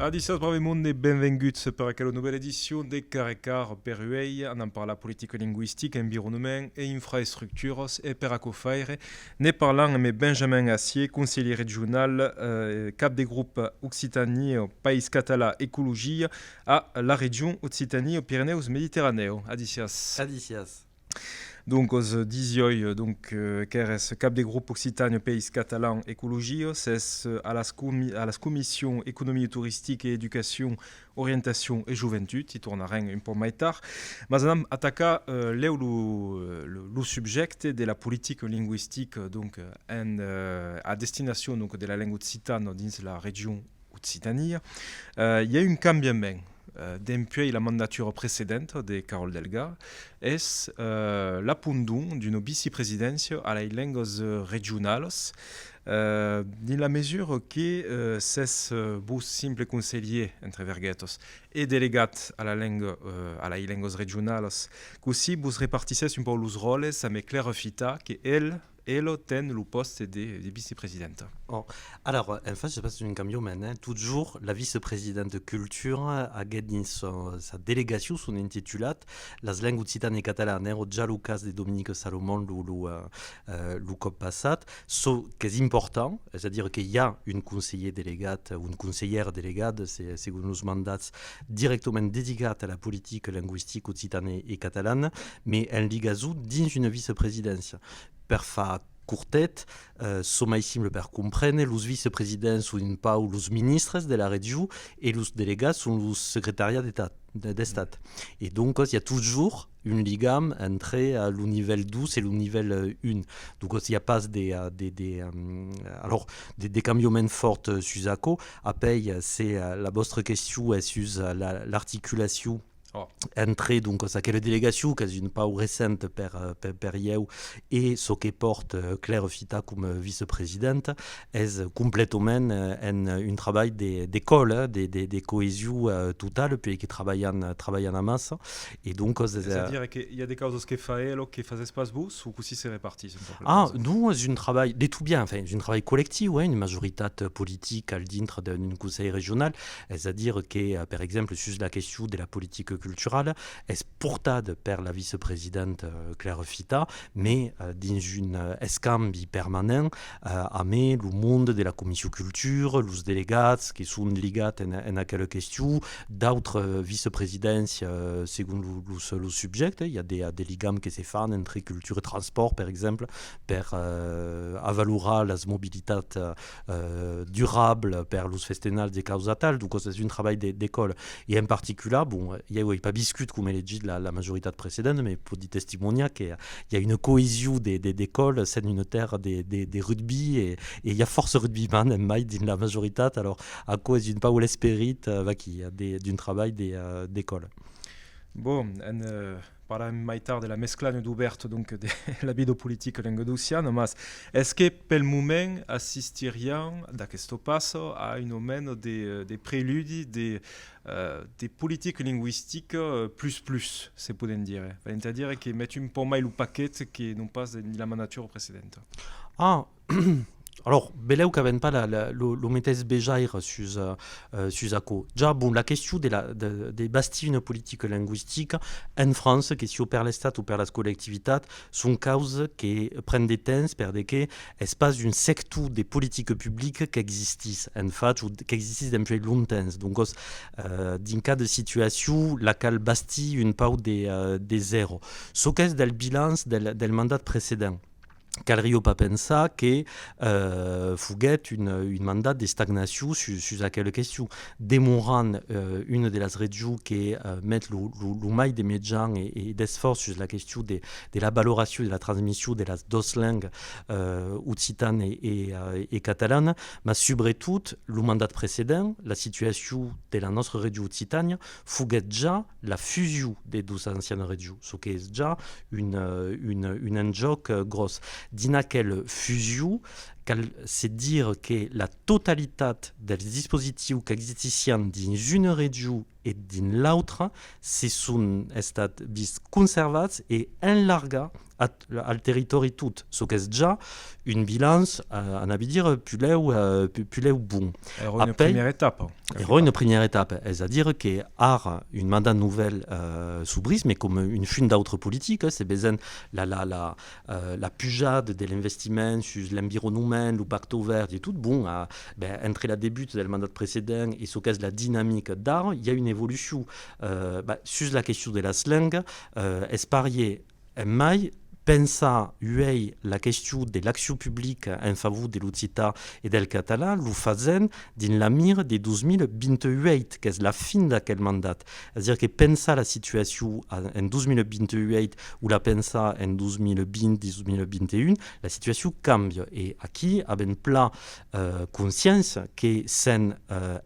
Adicias Bravemonde, benvinguts per aquella nouvelle édition de Carrecar Peruei. On en parle de politique linguistique, environnement et infrastructures. Et per acofaire, ne parlant mais Benjamin Assier, conseiller régional, cap des groupes Occitanie, Pays Català, Écologie, à la région Occitanie, aux Pyrénées-Méditerranée. Adicias. Adicias. Donc, os dizioi, donc, qu'eres cap des groupes Occitanie, Pays Catalan, Écologie, c'est à la commission économie touristique et éducation, orientation et juventude, il tourne un peu mai tard. Mais on attaque le sujet de la politique linguistique donc, à destination donc, de la langue occitane dans la région Occitanie. Il y a un cambiament. Depuis la mandature précédente de Carol Delga, est l'apundum d'une vice-présidence à la langues régionales, dans la mesure que c'est vous simple conseiller entre vergetos et délégat à la langue à la langues régionales, qu'aussi vous répartissez un peu les rôles, ça me clarifie que elle ten le poste de vice-présidente. Oh. Alors, en fait, je passe une camion maintenant. Toujours, la vice-présidente culture a gagné sa délégation, son intitulat, las langues occitanes et catalanes, déjà le cas de Dominique Salomon, le cop passat, ce qui est important, c'est-à-dire qu'il y a une conseillère délégate ou une conseillère délégate, c'est nos mandats directement dédiés à la politique linguistique occitane et catalane, mais en ligazou dans une vice-présidence. Per fa curtet, somai simple per comprendre, los vice-présidents sont pas los ministres de la région et los délégats sont los secrétariats d'État. Et donc, il y a toujours une ligame entre le niveau 12 et le niveau 1. Donc, il n'y a pas des cambiaments forts sur Aco. Après, c'est la votre question sur l'articulation. Entre donc quelle délégation qui est une pas récente per ieu et ce qui porte Claire Fita comme vice-présidente est complètement un travail d'école, de cohésion totale puis qui travaillent en masse et donc c'est-à-dire qu'il y a des causes qui font elle qui font espace bus ou si c'est réparti nous c'est un travail de tout bien enfin un travail collectif une majorité politique à l'intérieur d'un conseil régional c'est-à-dire que par exemple sur la question de la politique culturelle est portée par la vice-présidente Claire Fita, mais dans une escambi permanent avec le monde de la commission culture, les délégats qui sont liés à quelle question, d'autres vice-présidences selon le sujet. Il y a des ligames qui se font entre culture et transport, par exemple, pour avalorar la mobilité durable per les festivals de causa tal. Donc, c'est un travail d'école. Et en particulier, bon, il n'y a pas biscuit comme elle dit la majorité précédente, mais pour dire testimonia qu'il y a une cohésion des écoles, c'est une terre des rugby et il y a force rugbyman en maille dans la majorité, alors à cause d'une pas ou l'esprit qui a d'un travail d'école. Bon, parla mai tard de la mesclane d'Hubert donc de la vida politique languedociana, mas est-ce que pel moment assistiriam da questo passo a un moment des préludi des politiques linguistiques plus, se peut dire. C'est-à-dire que mettent un peu mai le paquet qui non pas de la nature précédente. Ah alors, beleu qu'avait pas le mettez bejaire sur Aco. Déjà, bon, la question des bastines politiques linguistiques en France, que si per l'État ou per la collectivité, sont causes qui prennent des temps, per desquelles espace d'une secteur des politiques publiques qui existent en fait ou qui existent depuis longtemps. Donc, dans cas de situation, laquelle bastille une part des zéros. Ce qu'est del bilan del mandat précédent. Calrio pas pensa que fuguet une mandat de stagnation sur laquelle question. Démorant une de las régions qui met le mail des médias et d'esforce sur la question de la valorisation de la transmission de las deux langues occitane et catalane, mais surtout le mandat précédent, la situation de la notre région occitane fuguet déjà la fusion des deux anciennes régions, ce qui est déjà une enjeu grosse. dina quelle fusion, c'est dire que la totalité des dispositifs qui existent dans une région et dans l'autre, se sont conservés et enlargés al territoire tout, ce qui est déjà une balance, on a dire, plus bon. Era une première étape. Era une première étape, c'est-à-dire que une mandat nouvelle s'ouvrit, mais comme une fin d'autres politiques, c'est besoin la pujade de l'investissement sur l'environnement, le pacte vert et tout. Bon, entre la début du mandat précédent et ce qu'est la dynamique d'art, il y a une évolution. Sur la question de la langue, esparier mai pensa la question de l'action publique en faveur de l'occità et del català, le faisant dans la mire de 2028, qui est la fin d'aquel mandat. C'est-à-dire que pensa la situation en 2028 ou la pensa en 2020-2021, la situation change. Et aquí avem pla conscience que c'est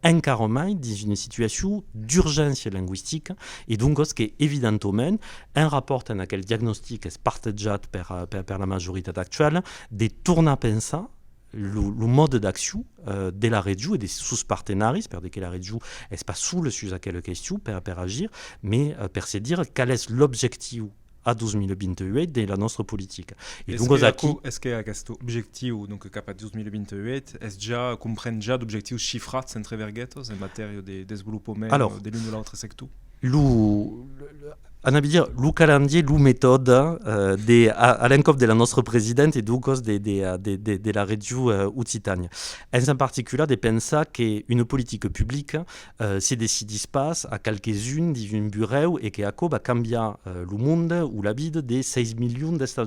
encara mai dans une situation d'urgence linguistique et donc que évidemment un rapport en aquel diagnostic est partagé per la majorité actuelle, de tornar a pensar le mode d'action de la région et des sous-partenaires, parce que la région n'est pas seule sur cette question pour agir, mais pour se dire quel est l'objectif à 2028 de la nostra politique. Et est-ce que aquest objectiu, donc cap a 2028, comprèn déjà d'objectius xifrats entre verguetos en matèria de desenvolupament de l'un de l'altre sector? On a dire le calendrier, la méthode à l'encontre de la notre présidente et donc de la région occitanie. En particulier, de penser qu'une politique publique se décide pas à quelques-unes d'un bureau et que va changer le monde ou la vie de 6 millions d'États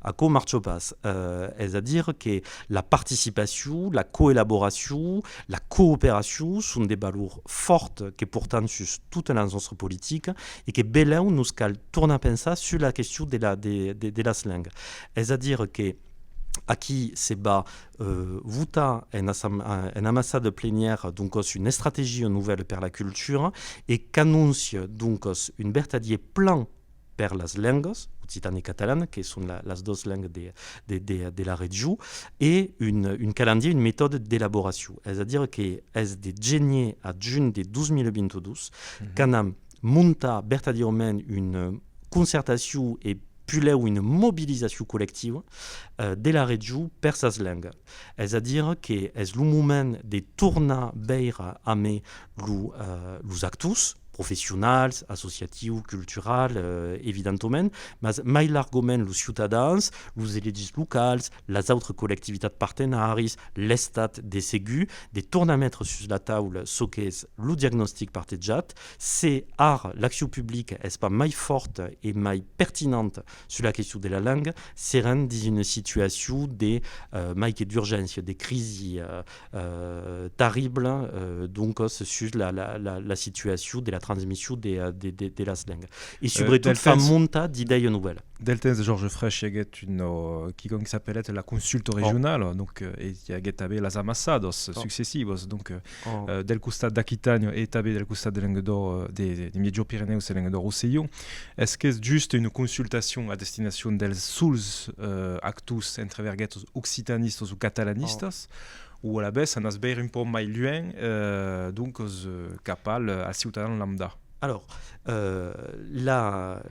à quoi marche pas. C'est-à-dire que la participation, la coélaboration, la coopération sont des valeurs fortes qui pourtant sur toute la notre politique et que nous cal tourner à penser sur la question de la langue. C'est-à-dire que aquí se va voter en ambassade plénière donc une stratégie nouvelle pour la culture et qu'annonce donc un vertadier plan pour les langues occitane et catalane, qui sont les deux langues de la région, et une calendrier, une méthode d'élaboration. C'est-à-dire que est de janvier à juin de 2022, qu'on a monté vertadièrement une concertation et ou une mobilisation collective de la région pour ces langues. C'est-à-dire que c'est le moment de tourner vers les actus professionnels, associatifs, culturels, évidemment, mais mai largement les ciutadans, les élites locales, les autres collectivités partenaires, l'État des ségus, de tourner à mettre sur la table ce qu'est le diagnostic partagé, c'est l'action publique n'est pas mai forte et mai pertinente sur la question de la langue, c'est rendre dans une situation de d'urgence, des crises terribles, donc sur la situation de la transmission de la langue. Et surtout, faire monter d'idées nouvelles. Deltens de Georges Frêche, il y a une qui s'appelle la consulte régionale, donc il y a les amassados successivos, donc del costat d'Aquitània et del costat de Languedoc, des Miejo-Pyrénées et Languedoc-Roussillon. Est-ce que c'est juste une consultation à destination dels suls actus entre verguetos occitanistes ou catalanistes? Ou à la baisse, on a un peu mai loin, donc capal à ciutadans lambda. Alors, la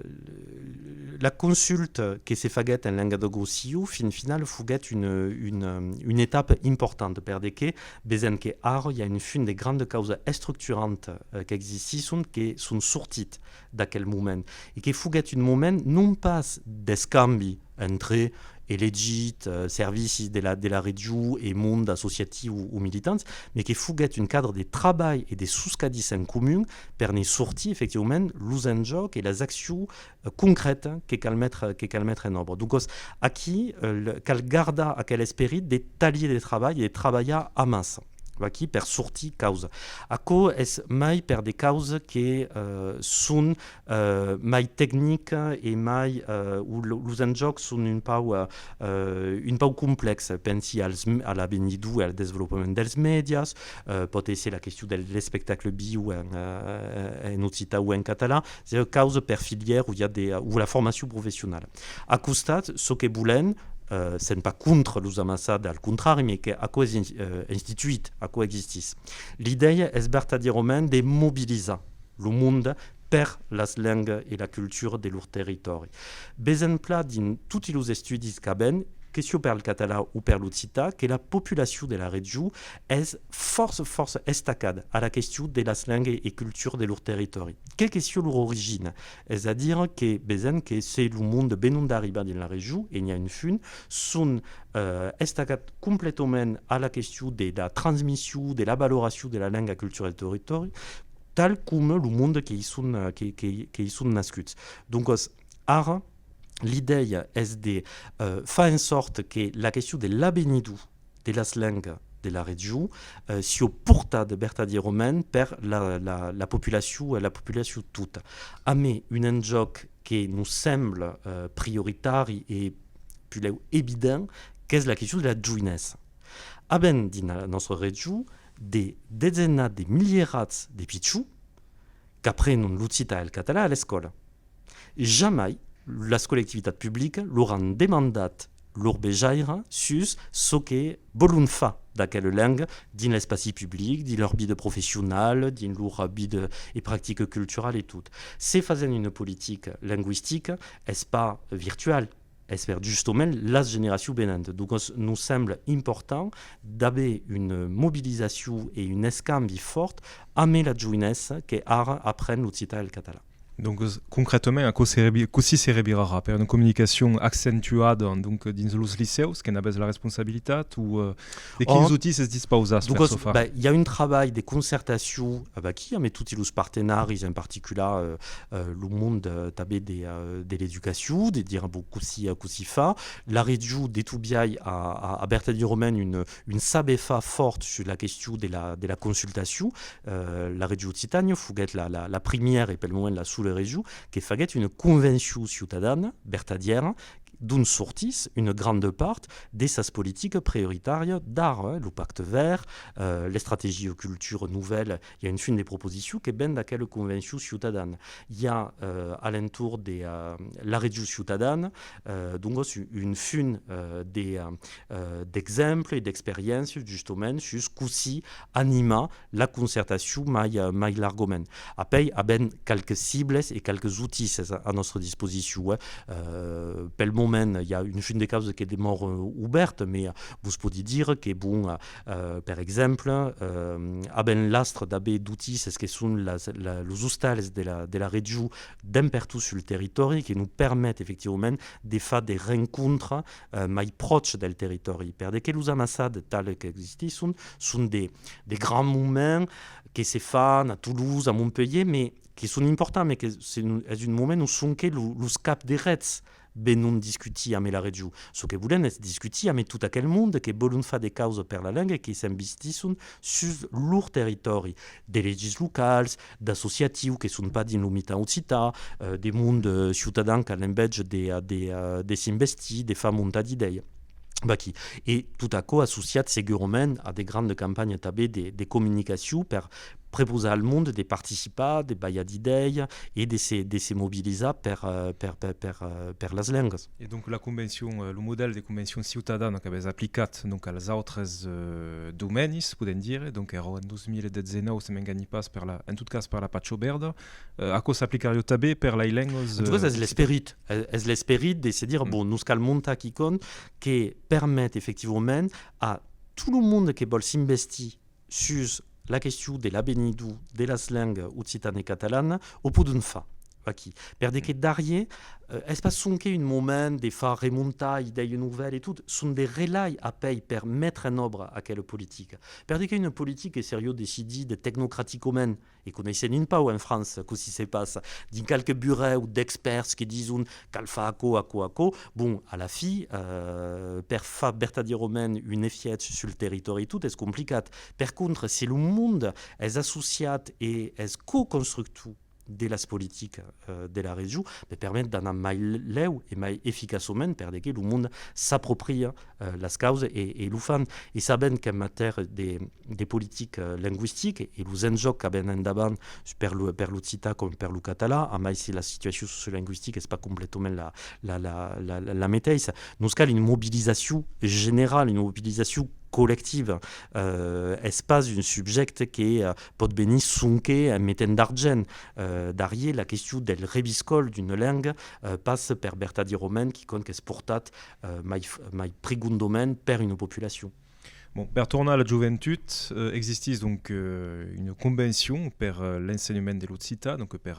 consulte qui s'est faite en Languedoc-Roussillon, final, fut une étape importante, parce que il y a une fin des grandes causes structurantes qui existent, qui sont sorties d'aquel moment, et qui fut un moment non pas d'escambi entre élégit, services de la région et monde associatif ou militant, mais qui fut un cadre de travail et de souscadis en commun pour nous sortir effectivement les enjeux et les actions concrètes que cal mettre en œuvre. Donc, ici, cal garda aquel esprit de talier de travail et de travailler à masse. Qui per sortir causa. Acco est mai per des causes qui sont mai techniques et mai où les enjeux sont une peu complexes. Pensi à la benidou et au développement des médias, peut-être la question des spectacles bio en occità ou en catalan. C'est une cause per filière où il y a où la formation professionnelle. À costat, ce que voulons c'est pas contre l'usamassa, al contrario, mais che a quoi instituit, a quoi existis. L'idée est vertadierament de mobiliser le monde per las langues et la culture de leur territori. Besenpla din tutti los estudis qu'aben, question per le català ou per l'occità, que la population de la région est force estacade à la question de las langues et culture de leur territori. Quelle question leur origine? C'est-à-dire que Besen, que c'est le monde benun d'arriba dans la région, et il y a une fune, sont estacade complètement à la question de la transmission, de la valoration de la langue et culture du territori, tal comme le monde qui y sont nascuts. Donc, ara, l'idée est de faire en sorte que la question de l'abenidu de las langues de la région sia portada vertadierament per la population toute. A me, un enjoc qui nous semble prioritaire et plus évident, qu'est la question de la jeunesse. A ben, dans notre région, des dezenas de milierats de pitchous qu'apprennent l'occità et le català à l'école. Jamais la collectivité publique leur a demandé leur bejaire sur ce que volen fa d'aquelle langue dans l'espace public, dans leur vie professionnelle, dans leur vie et pratique culturelle et tout. C'est faisant une politique linguistique, est-ce pas virtuelle? Espère justement la génération benante. Donc, nous semble important d'avoir une mobilisation et une escambie forte à la jeunesse qui apprenne l'occità et le catalan. Donc concrètement, à quoi servira per une communication accentuée donc dans les lycées, qui n'a pas la responsabilité ou de quels outils se disposent à ce faire? Il y a un travail de concertation avec mais tous les partenaires, en particulier le monde de l'éducation, de dire beaucoup si fa. La région de Toubiaï a Bertadi Romaine une sabefa forte sur la question de la consultation. La région Occitanie, fouguet la première et per le moment la sous région qui fait une convention ciutadane bertadière d'où sortisse une grande part de sa politique prioritaire d'art, le pacte vert, les stratégies de culture nouvelles. Il y a une fin des propositions qui est bien dans quelle convention ciutadane. Il y a à l'entour de la région ciutadane donc une fin d'exemples et d'expériences justement sur ce coup-ci anima la concertation mai largement. Après, il y a quelques cibles et quelques outils à notre disposition. Per le moment, il y a une fin de causes qui est mort ouverte, mais vous pouvez dire que, bon, par exemple, l'astre d'abbé d'outils, c'est ce que sont les hostels de la région d'un partout sur le territoire qui nous permettent effectivement de faire des rencontres plus proches du territoire. Per que les ambassades telles qu'existent sont des grands moments qui se font à Toulouse, à Montpellier, mais qui sont importants, mais que c'est un moment où sont que les cap des rets non discuti avec la région. Ce que voulons est discuter avec tout aquel monde qui veulent faire des causes per la langue et qui s'investissent sur leur territoire. Des législateurs locales, d'associatifs qui ne sont pas dans l'unité occitane, des mondes ciutadans qui l'embêtent des s'investir, des femmes montées d'idées. Et tout à coup, associé segurement à des grandes campagnes de communication pour proposer au monde de participer, de bailler d'idées et de se mobiliser per les langues. Et donc la convention, le modèle de convention ciutadana que vous appliqué donc à les autres domaines, podem dire, donc en 2019 se mengani pas en tout cas par la Pacho Berda, à quoi s'appliquerait tabé per la langue? En tout cas, c'est l'esprit de se dire bon, nous cal monta qui compte qui permet effectivement à tout le monde qui veut s'investir sur la question de l'abenidu de las langues occitanes et catalanes au bout d'une fa. Per que derrière, est-ce pas un moment de faire remonter idées nouvelles et tout, sont des relais à payer pour mettre en œuvre à quelle politique. Per que une politique est sérieuse décidée de technocratiquement et qu'on n'essaie pas en France que si se passe dans quelques bureaux ou d'experts qui disent qu'elle fait à quoi, bon, à la fille, per faire vertadierament une effiette sur le territoire et tout, c'est compliqué. Par contre, si le monde est associé et est co-construit de las politiques de la région, mais permettent d'anar mai leu et mai efficaçment per que le monde s'approprie les causes et le fan. Et sabent qu'en matière de politiques linguistiques et les enjocs qu'aben endavant per l'occità comme per le català, a mai si la situation sociolinguistique n'est pas complètement la mateixa, nous cal une mobilisation générale, une mobilisation collective. És pas un subjecte que pot venir sonquer en mettant d'argent. D'arrière, la question del reviscol d'une langue passe per Bertadi Romain qui compte que és portat mai pregundoment per une population. Bon, per tornar a la joventut, existis donc une convention per l'enseignement de l'occità, donc per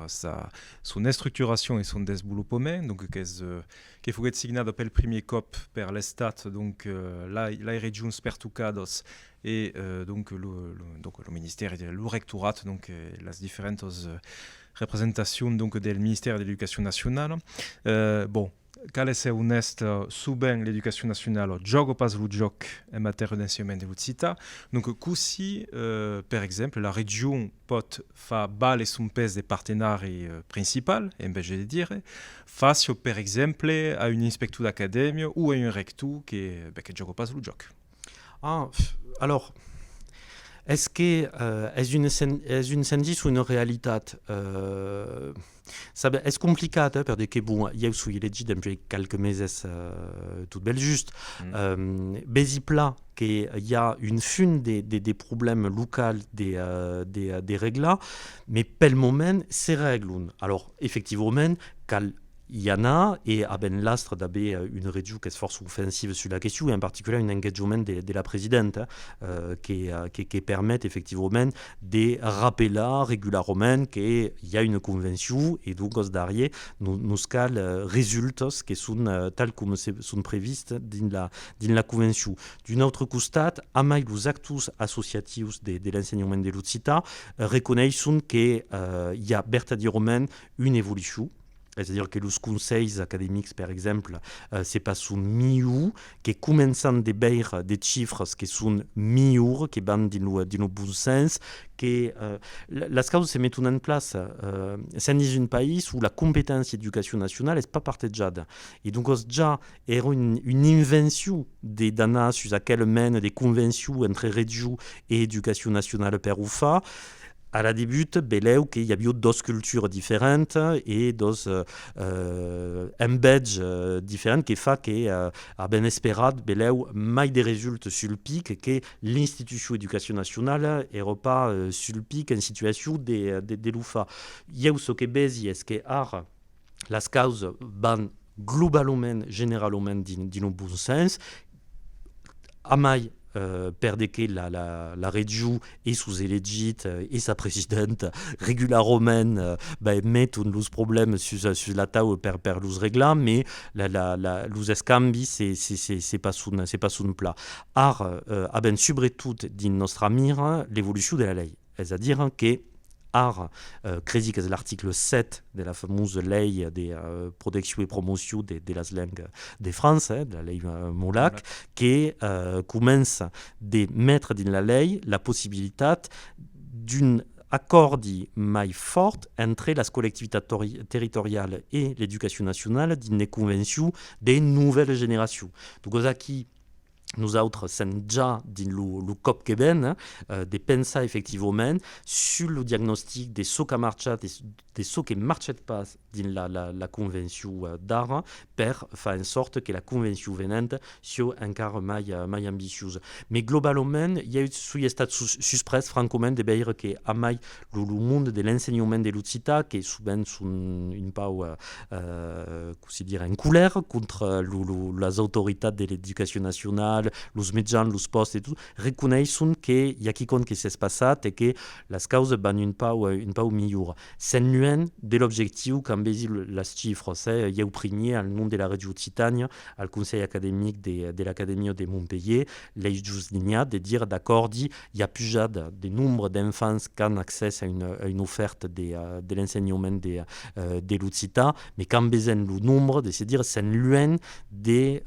son structuration et son développement, donc qui fut signada pel premier cop per l'Estat, donc les regions pertucados et donc le ministère et le rectorat, donc les différentes représentations donc del ministère de l'Éducation nationale. Bon, cal ésser honest, souvent l'éducation nationale joga pas le joc en matière d'enseignement de l'occità. Donc, così, per exemple, la région pot fa bale son pes de partenari principal, invece de dire, face, per exemple, a un inspecteur d'académie ou a un recteur qui joga pas le joc. Ah, alors... Est-ce que és un incendis ou une realitat? És complicat, perquè bon, jo ho he llegit depuis quelques mesos tot bel just. Besi pla que hi ha un fun de problèmes locals de régler, mais pel moment se règlen. Alors, effectivement, cal il y en a, et à ben l'astre d'haver une région qui est force offensive sur la question, et en particulier un engagement de la présidente qui permet effectivement de rappeler régulièrement qu'il y a une convention et donc derrière nous cal résultats qui sont tels comme sont prévus dans la convention. D'un autre côté, à mai les acteurs associatifs de l'enseignement de l'occità reconnaissent qu'il y a vertadirament une évolution. C'est-à-dire que les conseils académiques, par exemple, c'est pas sont mieux, que commencent à débattre des chiffres qui sont mieux, qui vont dans le bon sens, que les causes se mettent en place. C'est un pays où la compétence éducation nationale n'est pas partagée. Et donc, déjà, il y a une invention des danas sur laquelle mènent des conventions entre régions et éducation nationale per UFA. À la début, beleu qu'il y avait deux cultures différentes et deux embeds différents qui fait que, à ben espérat, beleu mai des résultats sur le pic que l'institution éducation nationale n'est pas sur le pic en situation de l'UFA. Il y a ce que besi est que les causes van globalement, généralement, dans le bon sens. À mai, per que la région et sous élégite et sa présidente régulièrement mettent les problèmes sur la table per les régler, mais les escambis c'est pas son plat. Ben surtout dans notre mire l'évolution de la loi, c'est-à-dire que crédit que c'est l'article 7 de la fameuse loi de protection et promotion de la langue de France, de la loi Molac, qui commence à mettre dans la loi la possibilité d'un accord mai fort entre la collectivité territoriale et l'éducation nationale dans les conventions des nouvelles générations. Donc, ici, nous autres sommes déjà dans le COP que ben, de penser effectivement sur le diagnostic de ce qui marche, de ce qui ne marche pas dans la convention d'art, pour faire en sorte que la convention venante soit encore plus ambitieuse. Mais globalement, il y a eu sous état suspres, franchement, de dire que à mai le monde de l'enseignement de l'occità, qui est souvent une pau, en colère contre les autorités de l'éducation nationale, les médias, les postes et tout, reconnaissent qu'il y a qui compte qui s'est passé et que les causes van une pau meilleure. C'est loin de l'objectif quand besi les chiffres, c'est il y a oprimé au nom de la région Occitanie, au conseil académique de l'Académie de Montpellier, les just de dire d'accord, il y a plus de nombre d'enfants qui ont accès à une offerte de l'enseignement de l'Occità, mais quand besoin le nombre de se dire c'est loin de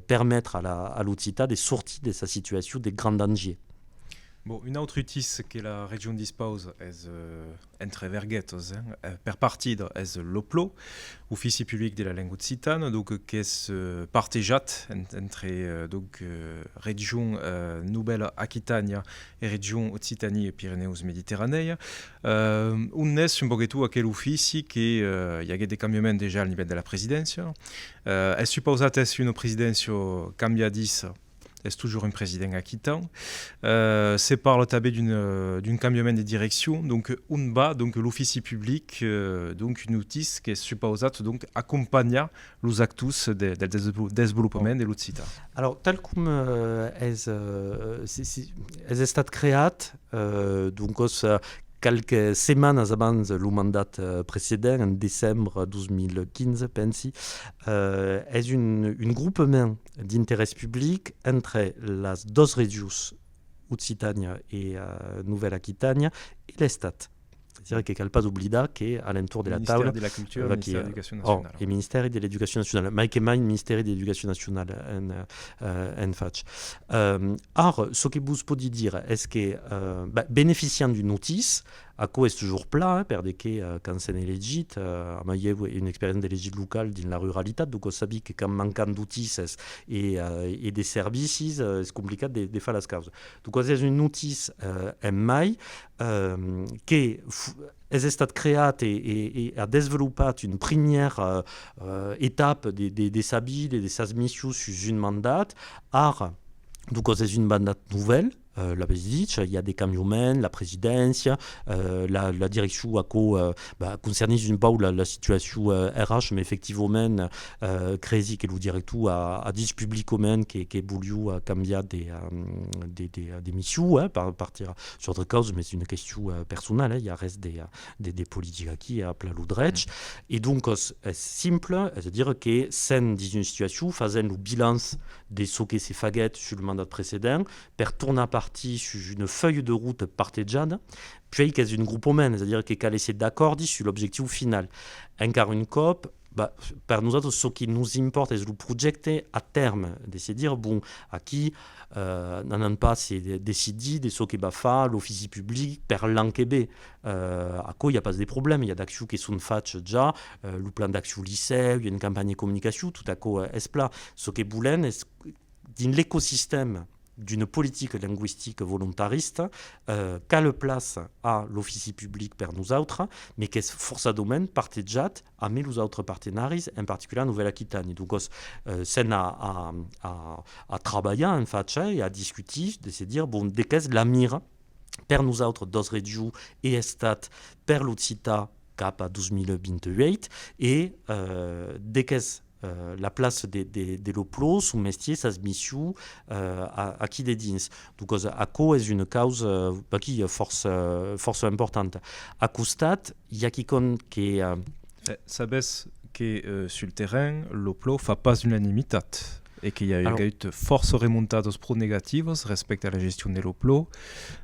permettre à l'Occità de sortir de sa situation de grand danger. Bon, une autre utis che la regione disposa è entre verghettos, per partida è l'Oplo, Uffici Public della Lingua Occitana, donc che è partejat entre regione Nouvelle-Aquitania e regione Occitanie e Pirineus Mediterranea. Un è un pochetto a quel uffici che y a des cambiamenti déjà al livello della presidenza. È supposata essere una presidenza cambiadissa. Est toujours un président acquittant. C'est par le tabé d'une cambiament de direction, donc UNBA, donc l'office public, donc une outil qui est supposé donc accompagner les actus del développement de l'Occità. Alors, tel comme est estat creat, donc quelques semaines avant le mandat précédent, en décembre 2015, pensi, est un groupement d'intérêt public entre les deux régions, Occitania et Nouvelle-Aquitania, et l'Estat. C'est-à-dire qu'il ne faut pas oublier qu'à l'entour de la table... Ministère de la Culture, Ministère de l'Éducation nationale. Et Ministère de l'Éducation nationale. Mike et Mine, Ministère de l'Éducation nationale en fait. Or, ce que vous pouvez dire, est que bénéficiant d'une notice, à quoi est toujours plat, parce que quand c'est légit, il y a une expérience de légit locale dans la ruralité, donc on sait que quand manquant d'outils et des services, c'est compliqué de faire les choses. Donc c'est une notice en mai qui est estat créat et a développé une première étape des habiles et des missions sur une mandat. Donc c'est une mandat nouvelle. La présidence, il y a des camions, la présidence, la direction concernant une peu la situation RH, mais effectivement, Crézy, qui est le directeur, a dit publiquement qu'il a voulu changer des missions, partir sur d'autres causes, mais c'est une question personnelle, il y a reste des politiques qui à plat l'oudrech. Et donc, c'est simple, c'est-à-dire que c'est une situation, faisant le bilan de ce qui s'est fait sur le mandat précédent, per tourner à partir sur une feuille de route partagée, puis qu'il y a une groupe humaine, c'est-à-dire qu'il y a laissé d'accord sur l'objectif final. Encore une COP, pour nous autres, ce qui nous importe, c'est de projeter à terme, de se dire, bon, à qui n'en pas c'est décidé de ce qui va faire l'office public pour l'enquêter. À quoi il n'y a pas de problème, il y a d'actions qui sont faites déjà, le plan d'action lycée, il y a une campagne de communication, tout à coup, est-ce plat. Ce qui est boulen, dans l'écosystème d'une politique linguistique volontariste, quelle place a l'office public pour nous autres, mais qu'est force à domaine partagée à mes autres partenaires, en particulier en Nouvelle-Aquitaine. Donc, c'est à travailler en fait et à discuter, de se dire, bon, dès qu'est la mire, pour nous autres, deux régions et État, pour l'Occità, cap à 2028, et dès qu'est la place de l'Oplo, son métier, sa mission, à qui des dins. Donc, à quoi est une cause qui est force importante. À Coustat, il y a qui ça baisse que sur le terrain, l'Oplo ne fait pas unanimité. Et qu'il y a eu force remontadas pro-négativas respect à la gestion de l'Oplo,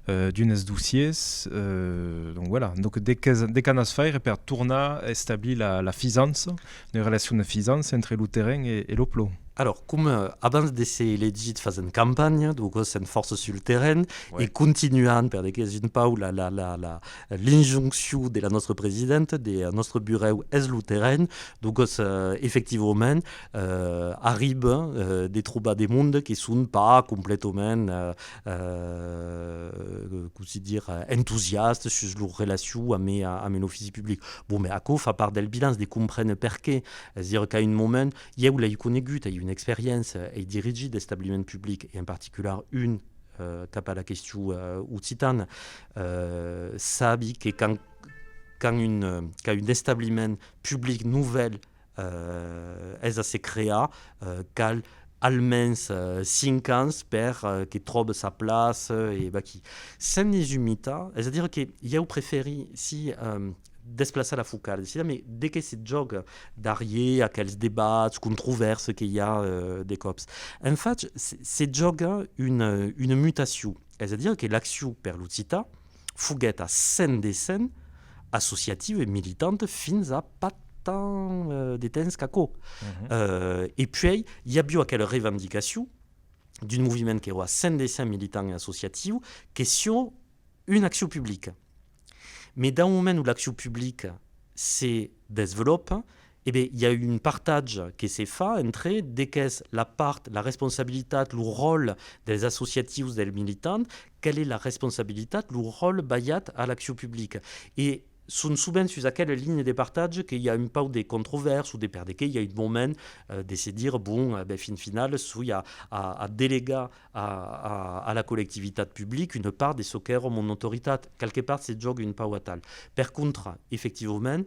d'une dossiers. Donc voilà, donc dès qu'on a fait, on tourner établir la fisance, une relation de fisance entre le terrain et l'Oplo. Alors, comme avant d'essayer legit faire une campagne, donc c'est une force sur le terrain, ouais. Et continuant per une pas l'injonction de la notre présidente, de notre bureau est le terrain, donc effectivement arrive des troubles des mondes qui sont pas complètement enthousiastes sur leur relation à mes offices publics. Bon, mais à quoi fait part del bilan, de comprendre pourquoi, c'est-à-dire qu'à un moment, il y a eu la connegut, il y a une expérience et dirige des établissements publics, et en particulier une cap à la question occitane, sabi que quand un établissement public nouvel est assez créé, cal almenys 5 ans per qu'il trouve sa place et qui sans les humitats, c'est-à-dire qu'il y a préféré si déplacer la focale. Mais dès que c'est jog d'arrière, à quels débats, controverses qu'il y a des cops. En fait, c'est jog une mutation. C'est-à-dire que l'action per l'Occità fouguette à scène des scènes associatives et militantes fins à pas tant de temps qu'à quoi. Et puis, il y a bien quelle revendication d'un mouvement qui est 100 militants et associatifs, question une action publique. Mais dans le moment où l'action publique se développe, eh bien, il y a un partage qui s'est fait entre la responsabilité, le rôle des associatifs, des militants, quelle est la responsabilité, le rôle bayat à l'action publique. Et sont souvent sur laquelle ligne de partage qu'il y a un peu des controverses ou des pertes, qu'il y a un moment de se dire, bon, final, il y a à déléguer à la collectivité publique une part des sockers mon autorité. Quelque part, c'est jog une peu tal. Par contre, effectivement,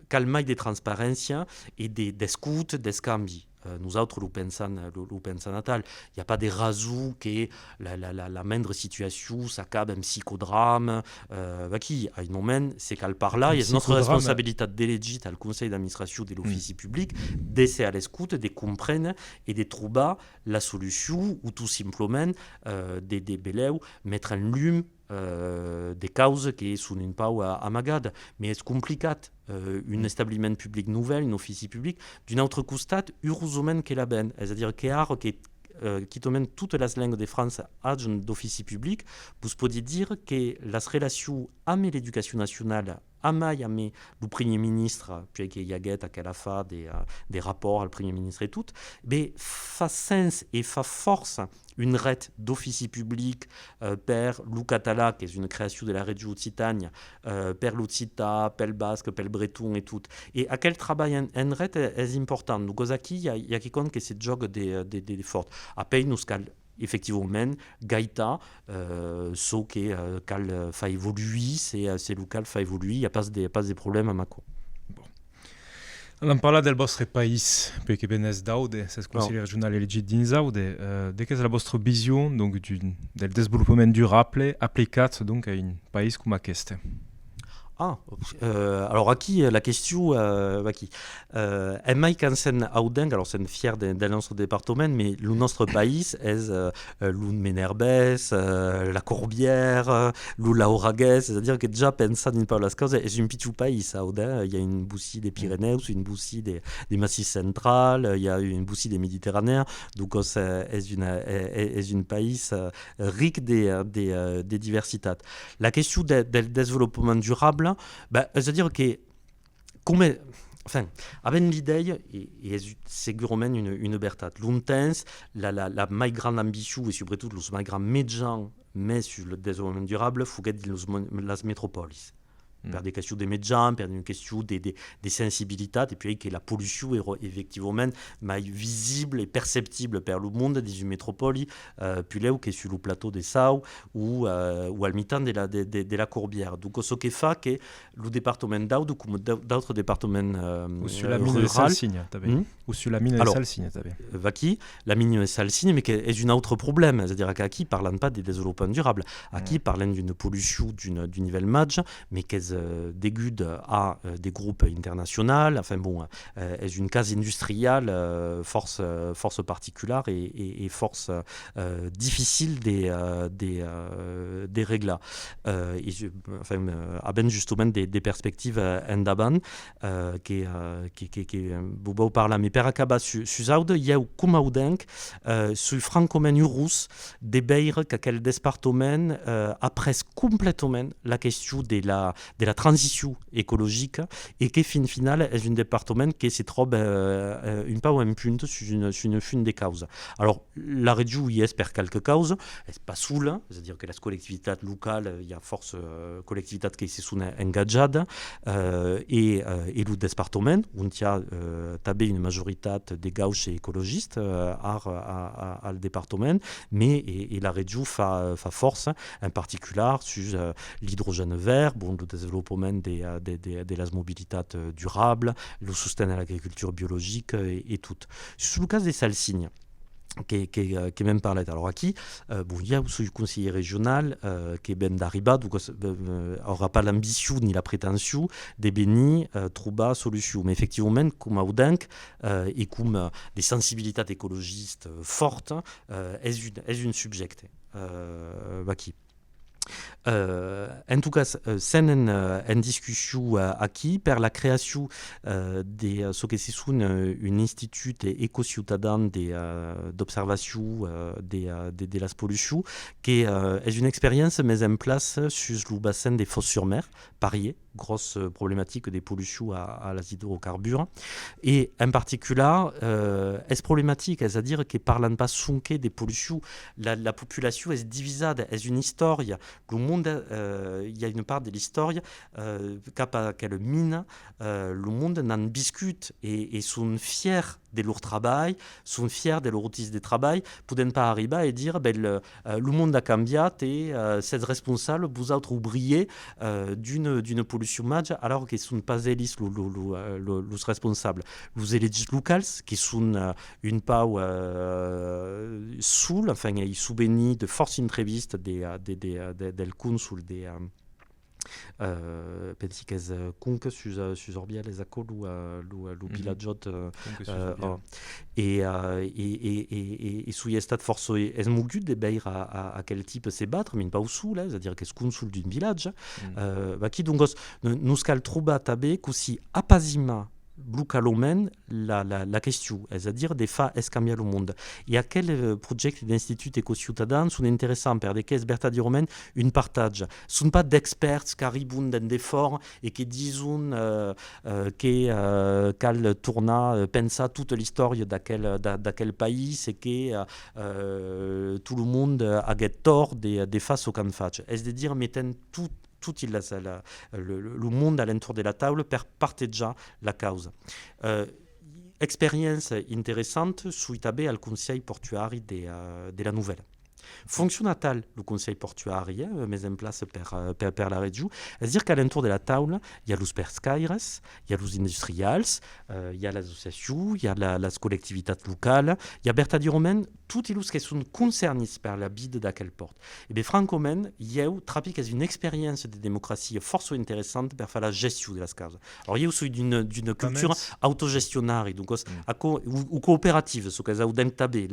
calme des transparences et des scouts, des scambi. Nous autres, nous pensons natal. Il n'y a pas des razous qui la moindre situation, ça cabe un psychodrame. Qui, à un moment, c'est qu'elle par là, il y a notre responsabilité déléguée à le conseil d'administration de l'office public d'essayer à l'écoute, de comprendre et de trouver la solution ou tout simplement des bélèves, mettre en lume des causes qui sont une peu amagades, mais c'est compliqué. Un établissement public nouvel, une office public, d'une autre costat, heureusement qu'elle a ben, c'est-à-dire qui tombe toute la langue de France à d'office public, vous pouvez dire que la relation avec l'éducation nationale, avec le Premier ministre, puis qu'il y a qu'elle a fait des rapports au Premier ministre et tout, mais fait sens et fait force une rete d'office public per l'Ucatala, qui est une création de la région Occitanie, per l'Occita, per le Basque, per le Breton et tout. Et à quel travail en rete est important. Donc, il y a qui compte que c'est jog des fortes. Après, nous scale effectivement, Gaïta, ce qui fait évoluer, c'est local fait évoluer, il n'y a pas des problèmes à Mako. On parla del vostre país, perché benes d'Aude, c'est le Conseil régional élegit d'Inzaude. De quelle est la vostra vision donc, del développement durable appliqué donc, à un pays comme aquest? Alors aquí la question aquí mai cansen auden, alors c'est fier de notre département, mais le notre pays est l'Unmenerbes, la Corbière, l'Auragues, c'est-à-dire que déjà pensant in pas las causes est un petit pays auden, il y a une boussie des Pyrénées, une boussie des Massifs centrales, il y a une boussie des Méditerranéens, donc c'est une pays riche des diversités. La question del développement durable, c'est-à-dire que, avec l'idée, et c'est sûrement une bertat. Longtemps, la plus grande ambition, et surtout le plus grand médian, mais sur le développement durable, faut que les métropoles. Per des questions de médias, per une question des sensibilités, et puis que la pollution est effectivement visible et perceptible per le monde des métropoles, puis là où que sur le plateau des Sau ou à mi-temps de la Corbière. Donc ce qui fait que le département d'Aude, comme d'autres départements ou sur la mine de Salsigne, ou sur la mine de Salsigne, Vaki, la mine de Salsigne, mais qui est un autre problème, c'est-à-dire qu'à parlant pas des développements durables, à qui parlant d'une pollution du niveau match, mais qu'est dégude à des groupes internationaux, enfin bon, est une case industrielle force particulière et force difficile des règles. Enfin, à ben justement des perspectives endavant qui Bobo parle, mais per acaba susaud il y a comme audenc sur francomen urus des beires qu'aquel département après complètement la question de la transition écologique et qui final est un département qui se trouve une peu en punte sur une fin des causes. Alors la région y est per quelques causes, c'est pas soule, c'est-à-dire que la collectivité locale, il y a force collectivité qui se sont engagées et le département où il y a tabé une majorité des gauches et écologistes à le département, mais et la région fait force en particulier sur l'hydrogène vert, bon, le développement de la mobilité durable, le soutien à l'agriculture biologique et tout. Sur le cas des salsignes, qui même parlé. Alors ici, il y a aussi le conseiller régional qui est ben d'Ariba, donc n'aura pas l'ambition ni la prétention de bénir trouver solution. Mais effectivement, comme Audenc et comme des sensibilités écologistes fortes, est une subjecte. En tout cas, sen en discussion aquí per la creació de ce que és un institut ecociutadà d'observació de les pol·lucions, que és una expérience mise en place sur le bassin des Fos-sur-Mer, Parier, grosse problématique des pollutions à les hydrocarbures. Et en particulier, est problématique, c'est-à-dire que parlant pas sonqué des pollutions, la population est divisée, est une histoire. Le monde, il y a une part de l'histoire cap à quelle mine, le monde n'en discute et sont fiers de leur travail, sont fiers de leur outil de travail, poden pas arriver et dire le monde a changé et c'est responsable, vous autres ouvriers d'une pollution majeure, alors qu'ils ne sont pas les responsables. Les élites locales, qui sont une pau sous, enfin, ils sont bénis de force impreviste del consul pensi que és Conca sus Orbia les acol lo vilatjot et sui estat força és mogut de veir a quel type se batre, min pas sous, c'est-à-dire que és consul d'un village qui donc nos cal trobar també qu'aussi apasima localment la question, c'est-à-dire de fa es canviar le monde. I aquel projecte d'institut ecociutadà són interessants per que és vertadierament un partatge. Són pas d'experts que arriben d'un d'effort et que diuen que cal tornar pensar toute l'història d'aquell país et que tout le monde haguet tort de fa ce qu'en faig. És de dir, metent tout le monde à l'entour de la table per partager la cause. Expérience intéressante suite al Conseil portuari de la Nouvelle. Fonctionne-t-il le Conseil portuari mis en place per la région? C'est-à-dire qu'à l'entour de la table, il y a les pescaires, il y a les industriels, il y a l'association, il y a les collectivités locales, il y a vertadierament tous les qui sont concernés par la vie d'aquel port. Et bien, franchement, il y a une expérience de démocratie fort intéressante pour faire la gestion de la cause. Alors, il y a aussi d'une culture autogestionnaire, donc, ou coopérative, ce qu'elles ont d'entabé,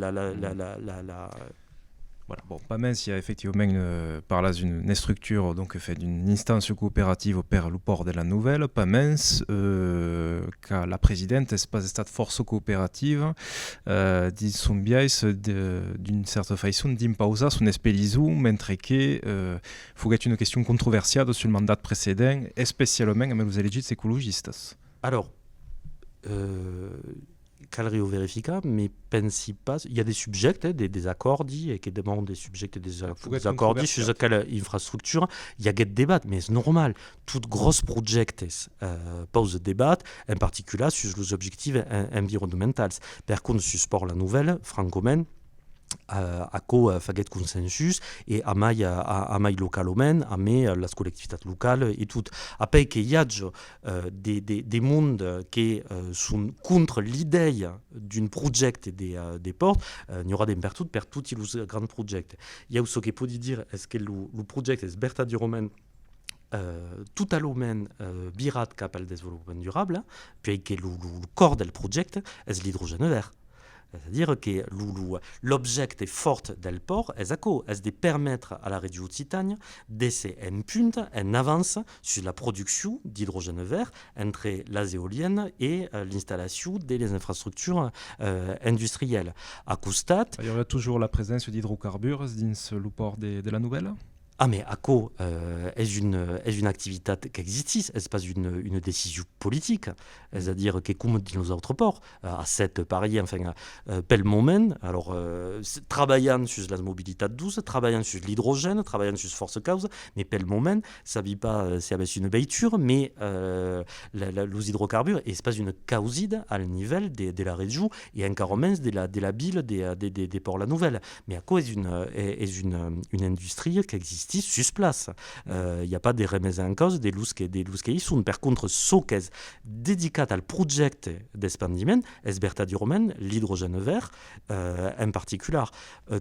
Voilà. Bon, pas mince, il y a effectivement par là une structure donc fait d'une instance coopérative per le port de la Nouvelle, pas mince que la présidente est pas état force coopérative dit son biais d'une certaine façon d'impausa son espelizou mentre que faut être une question controversiale sur le mandat précédent et spécialement avec les élites écologistes. Alors Calrio verifica, mais pensi pas. Il y a des subjets, des accords et qui demandent des subjets des accords sur quelle infrastructure. Il y a des débats, mais c'est normal. Toutes grosses projets posent débat, en particulier sur les objectifs environnementaux. Par contre, sur sport la nouvelle, francomen, a faguet consensus et a mai localment, a mai les collectivités locales et tout. Après qu'il y a des mondes qui sont contre l'idée d'un projet des ports, il y aura des pertes per tous les grands projets. Il y a aussi ce qui peut dire est-ce que le projet est vertadierament tout à l'homme virat cap al développement durable, puis que le corps du projet est l'hydrogène vert. C'est-à-dire que l'objectif fort del port est de permettre à la région Occitanie d'essayer en punte, en avance sur la production d'hydrogène vert entre les éoliennes et l'installation des infrastructures industrielles. À Coustat, il y aurait toujours la présence d'hydrocarbures dans le port de la Nouvelle. Ah mais ACO est une activité qui existe, c'est pas une décision politique, c'est-à-dire que comme dans nos autres ports, à cette pareil, enfin, pel moment, alors travaillant sur la mobilité douce, travaillant sur l'hydrogène, travaillant sur force cause, mais pel moment, ça vit pas, c'est avec une veiture, mais les hydrocarbures, et c'est pas une causide à le niveau de la région et encore moins de la ville des ports la Nouvelle, mais ACO est une industrie qui existe sur place. Il n'y a pas de remise en cause des loups qui y sont. Par contre, ce qui est dédié au projet d'expandiment est vertadierament l'hydrogène vert en particulier.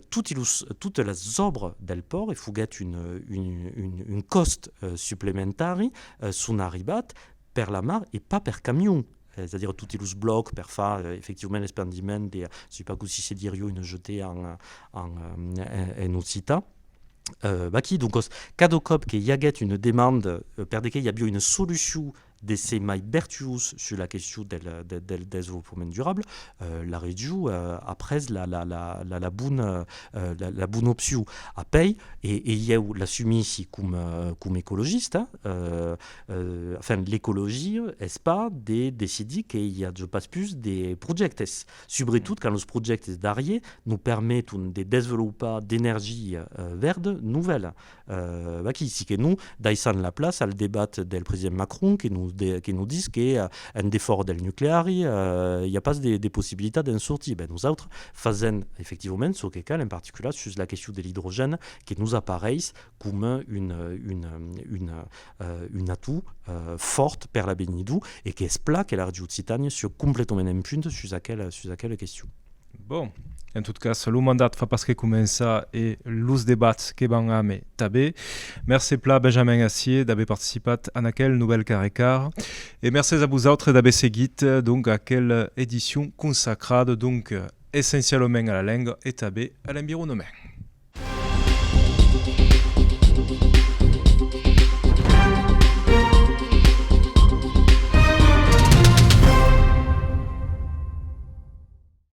Toutes les œuvres del port, il faut une coste supplémentaire sont arrivées per la mar et pas per camion. C'est-à-dire tous les blocs per faire effectivement l'expandiment je ne sais pas si c'est dire une jetée en Occitanie. Baki, donc, cada cop que y haguet une demande per laquelle il y a bien une solution d'essai mai vertueuse sur la question del développement durable, la région après la bonne option à paye et il y a l'assumé ici comme écologiste, enfin l'écologie est pas de décider qu'il y a de pas plus des projets, surtout quand les projets d'arrière nous permettent de développer d'énergie verte nouvelle. Qui ici que nous d'ailleurs la place à le débat del président Macron qui nous disent qu'un effort del nucléaire il n'y a pas des possibilités d'en sortir. Ben, nous autres faisons effectivement ce qu'il y a en particulier sur la question de l'hydrogène qui nous apparaît comme une atout forte per la Benidou et qui est plat que la radio Occitanie sur complètement en punte sur laquelle question. Bon, en tout cas, le mandat fa parce que commença et los débats que van ame tabé. Merci pla Benjamin Assier d'avoir participé à laquelle nouvelle carré-car. Et merci à vous autres d'avoir seguit donc à quelle édition consacrée donc essentiellement à la langue et tabé à l'environnement.